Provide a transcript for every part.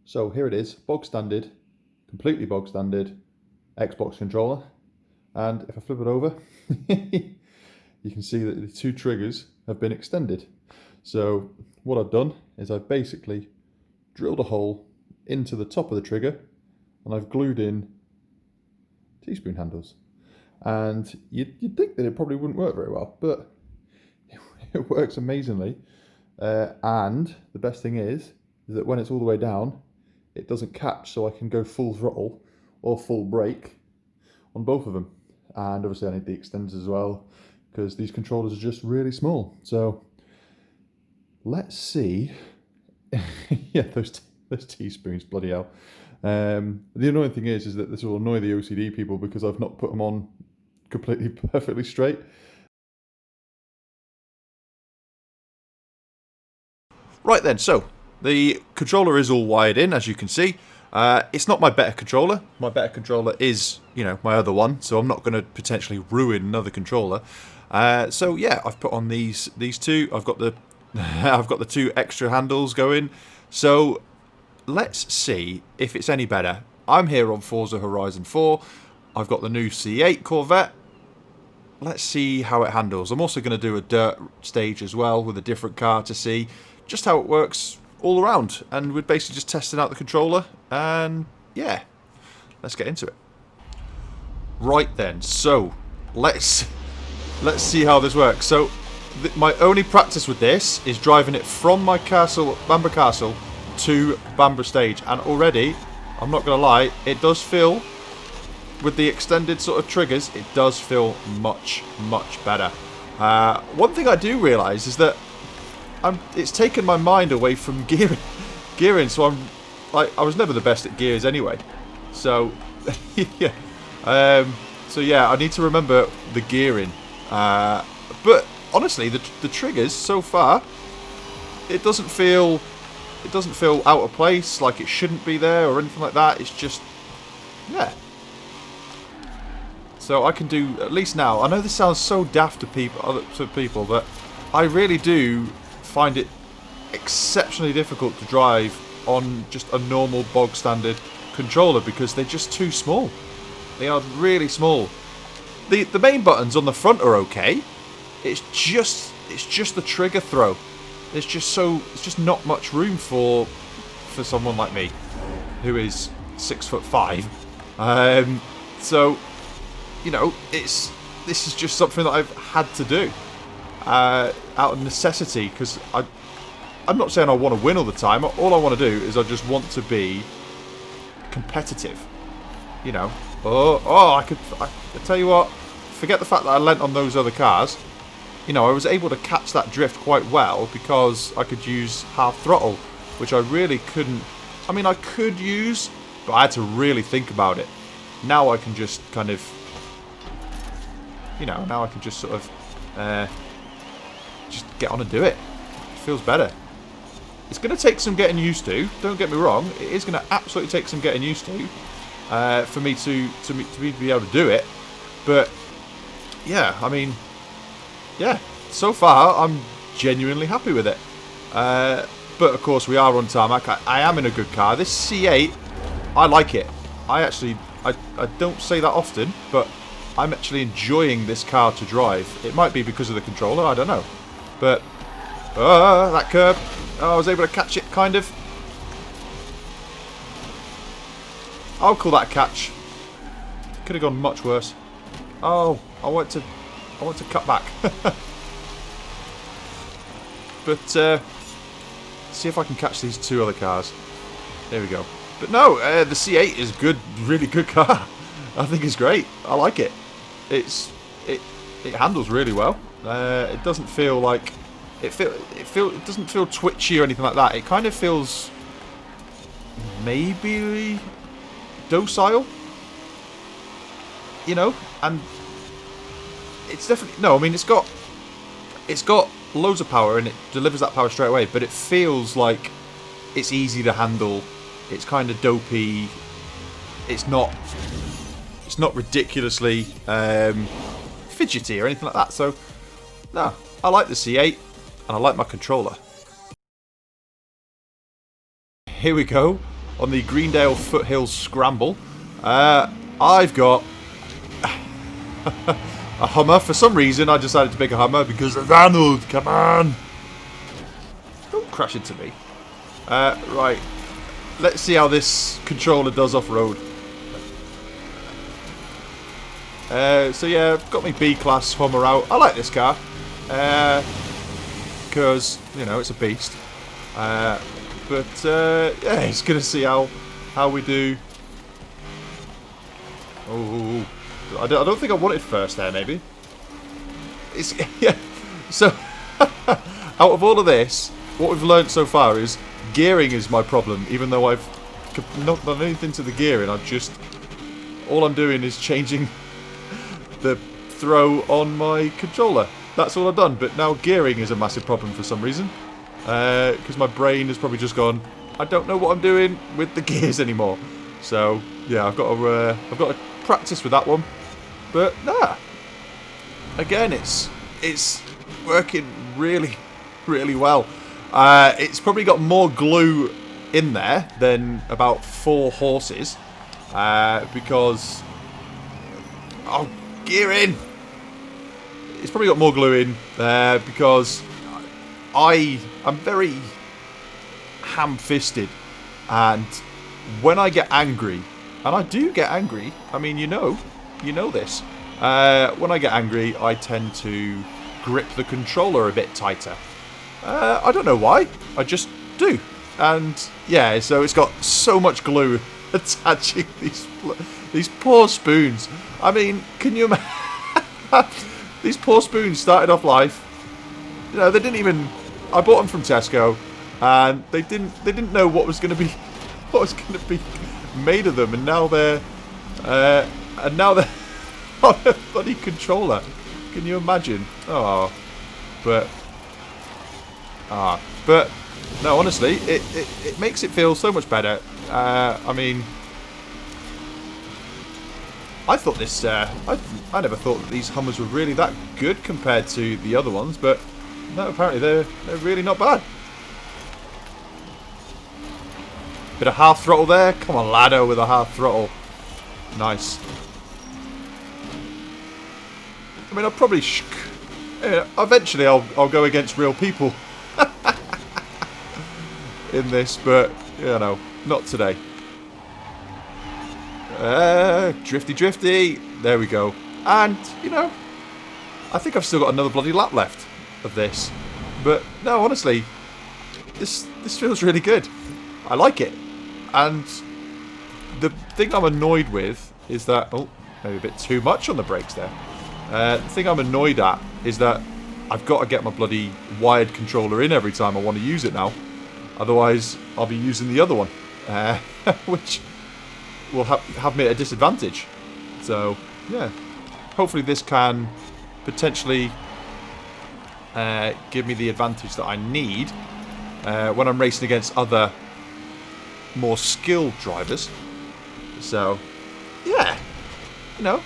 So here it is, bog standard, completely bog standard Xbox controller. And if I flip it over, you can see that the two triggers have been extended. So what I've done is I've basically drilled a hole into the top of the trigger and I've glued in teaspoon handles. And you'd think that it probably wouldn't work very well, but it works amazingly. And the best thing is that when it's all the way down, it doesn't catch, so I can go full throttle or full brake on both of them. And obviously I need the extenders as well, because these controllers are just really small. So let's see. Yeah, those teaspoons, bloody hell. The annoying thing is that this will annoy the OCD people because I've not put them on completely perfectly straight. Right then, so the controller is all wired in, as you can see. It's not my better controller. My better controller is, my other one, so I'm not going to potentially ruin another controller. So yeah, I've put on these two. I've got the I've got the two extra handles going. So let's see if it's any better. I'm here on Forza Horizon 4. I've got the new C8 Corvette. Let's see how it handles. I'm also going to do a dirt stage as well with a different car to see just how it works all around. And we're basically just testing out the controller. And yeah, let's get into it. Right then, so let's see how this works. So my only practice with this is driving it from my castle, Bamber Castle, to Bamber Stage, and already, I'm not going to lie, it does feel, with the extended sort of triggers, it does feel much better. One thing I do realise is that it's taken my mind away from gearing, so I was never the best at gears anyway. So yeah, so yeah, I need to remember the gearing. But honestly, the triggers so far, it doesn't feel out of place, like it shouldn't be there or anything like that. It's just, yeah. So I can do, at least now, I know this sounds so daft to people, but I really do find it exceptionally difficult to drive on just a normal bog standard controller because they're just too small. They are really small. The main buttons on the front are okay. It's just the trigger throw. It's just not much room for someone like me, who is 6'5". So, this is just something that I've had to do out of necessity, because I'm not saying I want to win all the time. All I want to do is I just want to be competitive. I tell you what, forget the fact that I lent on those other cars. I was able to catch that drift quite well because I could use half throttle, which I really couldn't. I mean, I could use, but I had to really think about it. Now I can just kind of, now I can just sort of just get on and do it. It feels better. It's going to take some getting used to. Don't get me wrong. It is going to absolutely take some getting used to for me to be able to do it. But yeah, I mean, yeah, so far I'm genuinely happy with it. But of course we are on tarmac. I am in a good car. This C8, I like it. I don't say that often, but I'm actually enjoying this car to drive. It might be because of the controller, I don't know. But that curb, I was able to catch it, kind of. I'll call that a catch. Could have gone much worse. Oh, I want to cut back. But see if I can catch these two other cars. There we go. But no, the C8 is good, really good car. I think it's great. I like it. It handles really well. It doesn't feel like it doesn't feel twitchy or anything like that. It kind of feels maybe docile, and it's definitely, no, I mean, it's got loads of power and it delivers that power straight away, but it feels like it's easy to handle. It's kind of dopey. It's not ridiculously fidgety or anything like that. So no, I like the C8 and I like my controller. here we go. On the Greendale Foothills Scramble. I've got a Hummer. For some reason, I decided to pick a Hummer because of Arnold. Come on. Don't crash into me. Right. Let's see how this controller does off-road. So yeah, I've got my B-Class Hummer out. I like this car. Because, you know, it's a beast. Yeah, it's going to see how we do. Oh, I don't think I wanted first there, maybe. It's, yeah. So, out of all of this, what we've learned so far is gearing is my problem, even though I've not done anything to the gearing. All I'm doing is changing the throw on my controller. That's all I've done, but now gearing is a massive problem for some reason. Because my brain has probably just gone, I don't know what I'm doing with the gears anymore. So, yeah, I've got to practice with that one. But, nah. Again, it's working really, really well. It's probably got more glue in there than about 4 horses. Because... Oh, gear in! It's probably got more glue in there because I'm very ham-fisted, and when I get angry, and I do get angry, I mean, you know this. When I get angry, I tend to grip the controller a bit tighter. I don't know why, I just do. And yeah, so it's got so much glue attaching these poor spoons. I mean, can you imagine? These poor spoons started off life. You know, they didn't even. I bought them from Tesco, and they didn't know what was going to be made of them, and now they're on a bloody controller. Can you imagine? Oh, but no, honestly, it makes it feel so much better. I mean, I thought this. I never thought that these Hummers were really that good compared to the other ones, but no, apparently they're really not bad. Bit of half throttle there. Come on, ladder with a half throttle. Nice. I mean, I'll probably eventually I'll go against real people in this, but you know, not today. Drifty. There we go. And, you know, I think I've still got another bloody lap left of this. But, no, honestly, this feels really good. I like it. And the thing I'm annoyed with is that... Oh, maybe a bit too much on the brakes there. The thing I'm annoyed at is that I've got to get my bloody wired controller in every time I want to use it now. Otherwise, I'll be using the other one. Which... will have me at a disadvantage. So, yeah. Hopefully this can potentially give me the advantage that I need when I'm racing against other more skilled drivers. So, yeah. You know.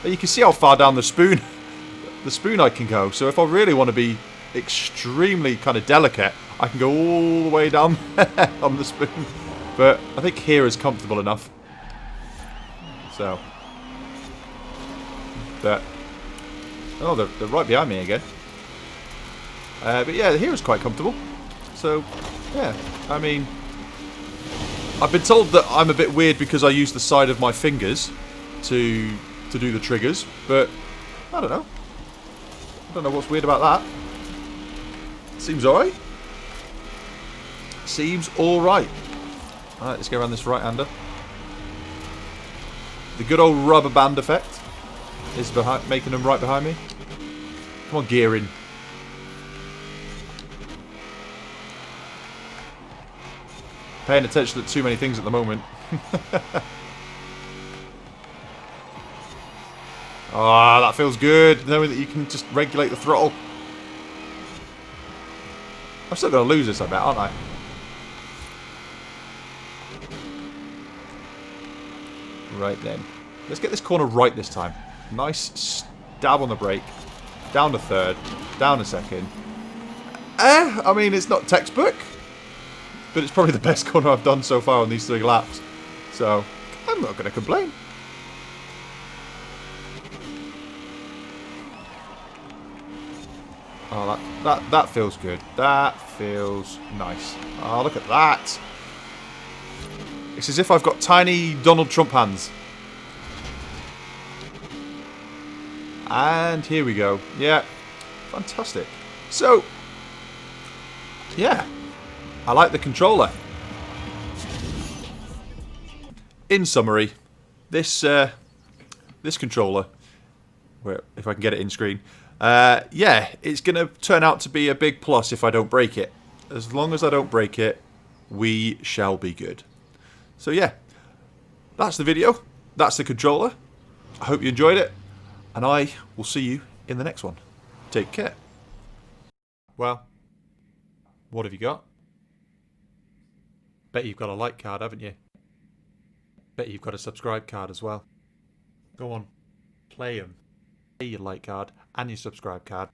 You can see how far down the spoon I can go. So if I really want to be extremely kind of delicate, I can go all the way down there on the spoon. But I think here is comfortable enough. So. But. Oh, they're right behind me again. But yeah, here is quite comfortable. So, yeah. I mean, I've been told that I'm a bit weird because I use the side of my fingers to do the triggers. But, I don't know. I don't know what's weird about that. Seems alright. Seems alright. Alright, let's go around this right-hander. The good old rubber band effect is making them right behind me. Come on, gear in. Paying attention to too many things at the moment. Ah, that feels good, knowing that you can just regulate the throttle. I'm still going to lose this, I bet, aren't I? Right then. Let's get this corner right this time. Nice stab on the brake. Down to third. Down a second. I mean, it's not textbook. but it's probably the best corner I've done so far on these 3 laps. So, I'm not going to complain. Oh, that feels good. That feels nice. Oh, look at that. It's as if I've got tiny Donald Trump hands. And here we go. Yeah, fantastic. So, yeah, I like the controller. In summary, this controller, where if I can get it in screen, yeah, it's going to turn out to be a big plus if I don't break it. As long as I don't break it, we shall be good. So yeah, that's the video. That's the controller. I hope you enjoyed it, and I will see you in the next one. Take care. Well, what have you got? Bet you've got a like card, haven't you? Bet you've got a subscribe card as well. Go on, play 'em. Play your like card and your subscribe card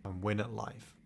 and win at life.